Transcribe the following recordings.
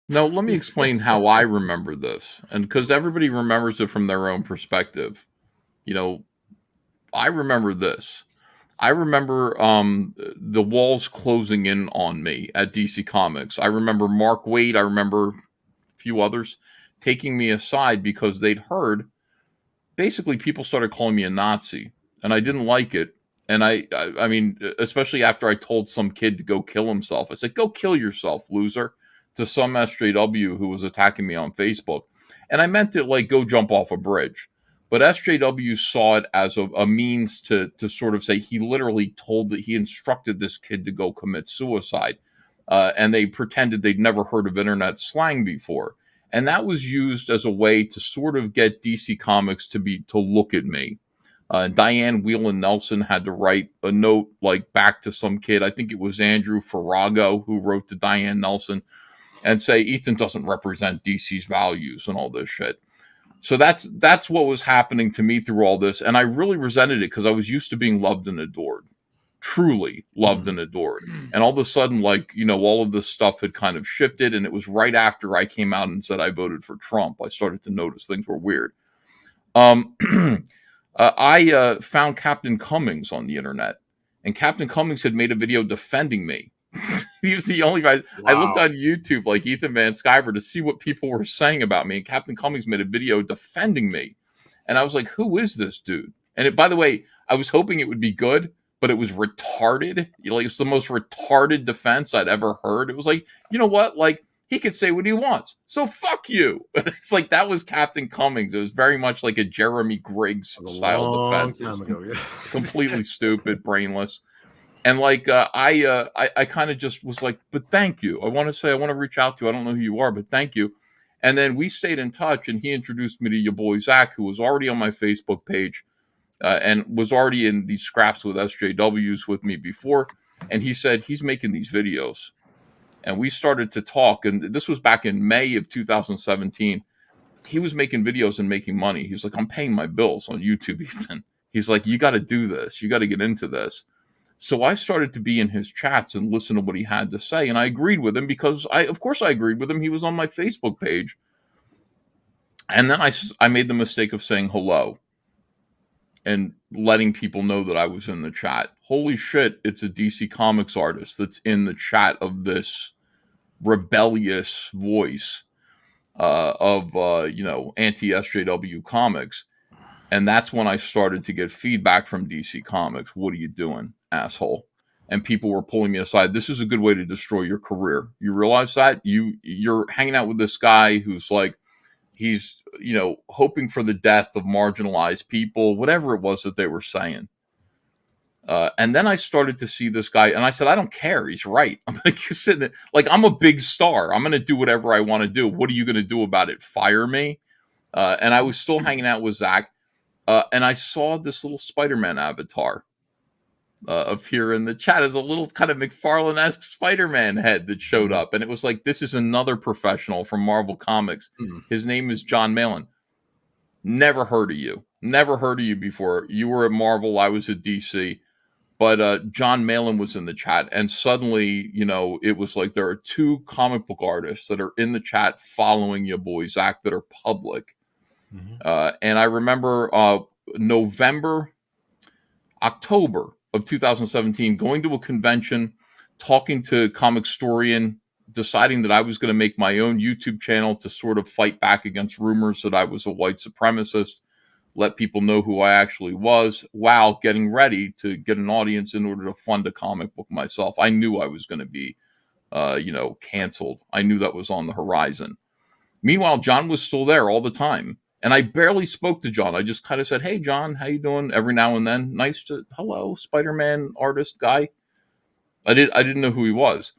No, let me explain how I remember this. And because everybody remembers it from their own perspective. You know, I remember this. I remember the walls closing in on me at DC Comics. I remember Mark Waid. I remember a few others taking me aside because they'd heard basically people started calling me a Nazi, and I didn't like it. And I mean, especially after I told some kid to go kill himself, I said, "Go kill yourself, loser," to some SJW who was attacking me on Facebook, and I meant it like go jump off a bridge. But SJW saw it as a means to sort of say he literally told that he instructed this kid to go commit suicide, and they pretended they'd never heard of internet slang before. And that was used as a way to sort of get DC Comics to look at me. Diane Whelan Nelson had to write a note like back to some kid. I think it was Andrew Farago who wrote to Diane Nelson and say Ethan doesn't represent DC's values and all this shit. So that's what was happening to me through all this, and I really resented it because I was used to being loved and adored, truly loved and adored. And all of a sudden, like, you know, all of this stuff had kind of shifted, and it was right after I came out and said I voted for Trump. I started to notice things were weird. I found Captain Cummings on the internet, and Captain Cummings had made a video defending me. He was the only guy. Wow. I looked on YouTube, like Ethan Van Sciver, to see what people were saying about me, and Captain Cummings made a video defending me. And I was like, who is this dude? And by the way, I was hoping it would be good, but it was retarded. Like, it's the most retarded defense I'd ever heard. It was like, you know what? Like, he could say what he wants, so fuck you. It's like that was Captain Cummings. It was very much like a Jeremy Griggs style defense. Completely stupid, brainless. And like I kind of just was like, but thank you. I want to reach out to you. I don't know who you are, but thank you. And then we stayed in touch, and he introduced me to your boy Zack, who was already on my Facebook page and was already in these scraps with SJWs with me before. And he said he's making these videos. And we started to talk, and this was back in May of 2017. He was making videos and making money. He's like, I'm paying my bills on YouTube, Ethan. He's like, you got to do this. You got to get into this. So I started to be in his chats and listen to what he had to say. And I agreed with him because of course I agreed with him. He was on my Facebook page. And then I made the mistake of saying hello and letting people know that I was in the chat. Holy shit, it's a DC Comics artist that's in the chat of this rebellious voice of anti-SJW comics. And that's when I started to get feedback from DC Comics. What are you doing, asshole? And people were pulling me aside. This is a good way to destroy your career. You realize that? You're hanging out with this guy who's like, he's, hoping for the death of marginalized people, whatever it was that they were saying. And then I started to see this guy, and I said, I don't care. He's right. I'm like sitting there, like, I'm a big star. I'm going to do whatever I want to do. What are you going to do about it? Fire me? And I was still hanging out with Zack. And I saw this little Spider-Man avatar appear in the chat as a little kind of McFarlane-esque Spider-Man head that showed up. And it was like, this is another professional from Marvel Comics. His name is Jon Malin. Never heard of you. Never heard of you before. You were at Marvel. I was at DC. But Jon Malin was in the chat. And suddenly, it was like there are two comic book artists that are in the chat following your boy Zack that are public. And I remember October of 2017, going to a convention, talking to Comicstorian, deciding that I was going to make my own YouTube channel to sort of fight back against rumors that I was a white supremacist, let people know who I actually was, while getting ready to get an audience in order to fund a comic book myself. I knew I was going to be, canceled. I knew that was on the horizon. Meanwhile, Jon was still there all the time. And I barely spoke to Jon. I just kind of said, hey, Jon, how you doing? Every now and then. Hello, Spider-Man artist guy. I didn't know who he was.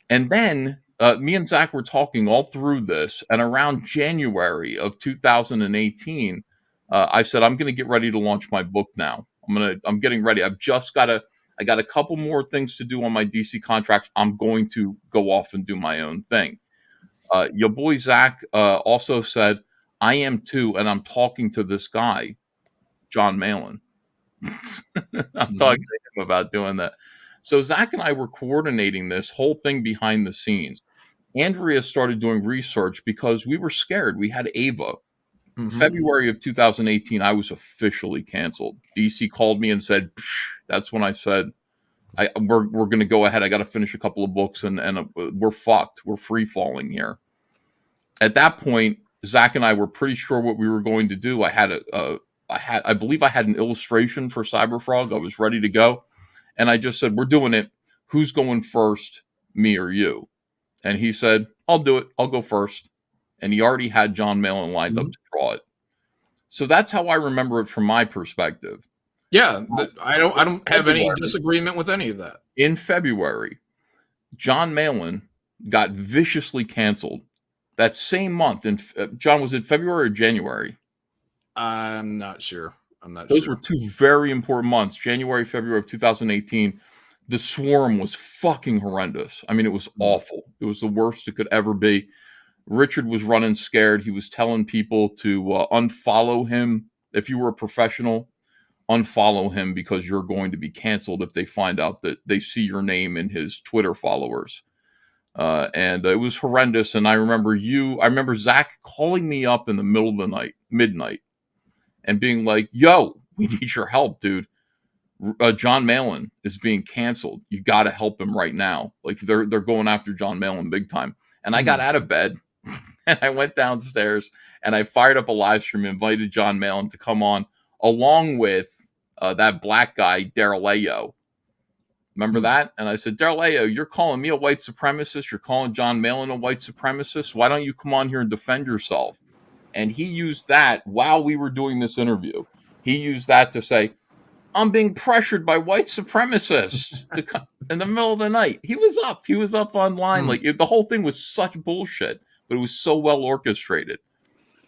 And then me and Zack were talking all through this. And around January of 2018, I said, I'm going to get ready to launch my book now. I'm getting ready. I got a couple more things to do on my DC contract. I'm going to go off and do my own thing. Your boy Zack also said, I am too, and I'm talking to this guy, Jon Malin. I'm talking to him about doing that. So Zack and I were coordinating this whole thing behind the scenes. Andrea started doing research because we were scared. We had Ava. Mm-hmm. February of 2018, I was officially canceled. DC called me and said, that's when I said, we're going to go ahead. I got to finish a couple of books and we're fucked. We're free falling here. At that point, Zach and I were pretty sure what we were going to do. I believe I had an illustration for Cyberfrog. I was ready to go. And I just said, we're doing it. Who's going first, me or you? And he said, I'll do it. I'll go first. And he already had Jon Malin lined up to draw it. So that's how I remember it from my perspective. Yeah, I don't have any disagreement with any of that. In February, Jon Malin got viciously canceled. That same month, John, was it February or January? I'm not sure. Those were two very important months, January, February of 2018. The swarm was fucking horrendous. I mean, it was awful. It was the worst it could ever be. Richard was running scared. He was telling people to unfollow him. If you were a professional, unfollow him because you're going to be canceled if they find out that they see your name in his Twitter followers. And it was horrendous. And I remember Zach calling me up in the middle of the night, midnight, and being like, yo, we need your help, dude. Jon Malin is being canceled. You got to help him right now. Like they're going after Jon Malin big time. And I got out of bed and I went downstairs and I fired up a live stream, invited Jon Malin to come on along with that black guy, Darrell. Remember that? And I said, Darrell, you're calling me a white supremacist. You're calling Jon Malin a white supremacist. Why don't you come on here and defend yourself? And he used that while we were doing this interview. He used that to say, I'm being pressured by white supremacists to come in the middle of the night. He was up online. Like the whole thing was such bullshit, but it was so well orchestrated.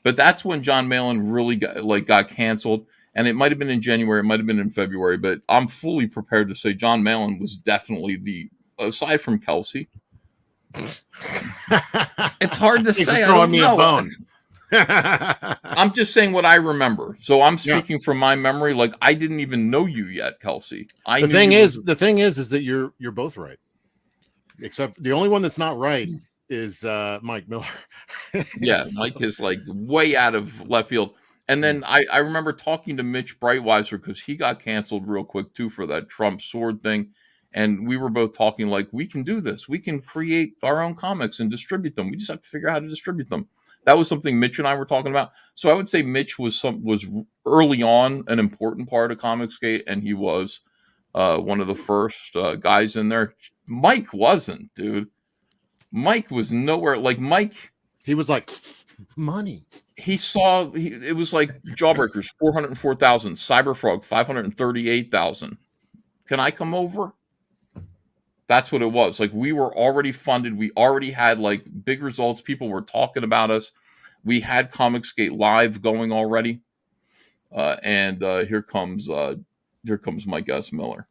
But that's when Jon Malin really got canceled. And it might have been in January, it might have been in February, but I'm fully prepared to say Jon Malin was definitely aside from Kelsey. It's hard to say. I don't know. I'm just saying what I remember. So I'm speaking from my memory. Like I didn't even know you yet, Kelsey. The thing is that you're both right. Except the only one that's not right is Mike Miller. Yeah, Mike is like way out of left field. And then I remember talking to Mitch Breitweiser because he got canceled real quick too for that Trump sword thing. And we were both talking like, we can do this. We can create our own comics and distribute them. We just have to figure out how to distribute them. That was something Mitch and I were talking about. So I would say Mitch was early on an important part of ComicsGate, and he was one of the first guys in there. Mike wasn't, dude. Mike was nowhere. Like Mike, he was like money. It was like Jawbreakers 404,000, Cyberfrog 538,000. Can I come over? That's what it was. Like we were already funded. We already had like big results. People were talking about us. We had ComicsGate Live going already. And here comes Mike S. Miller.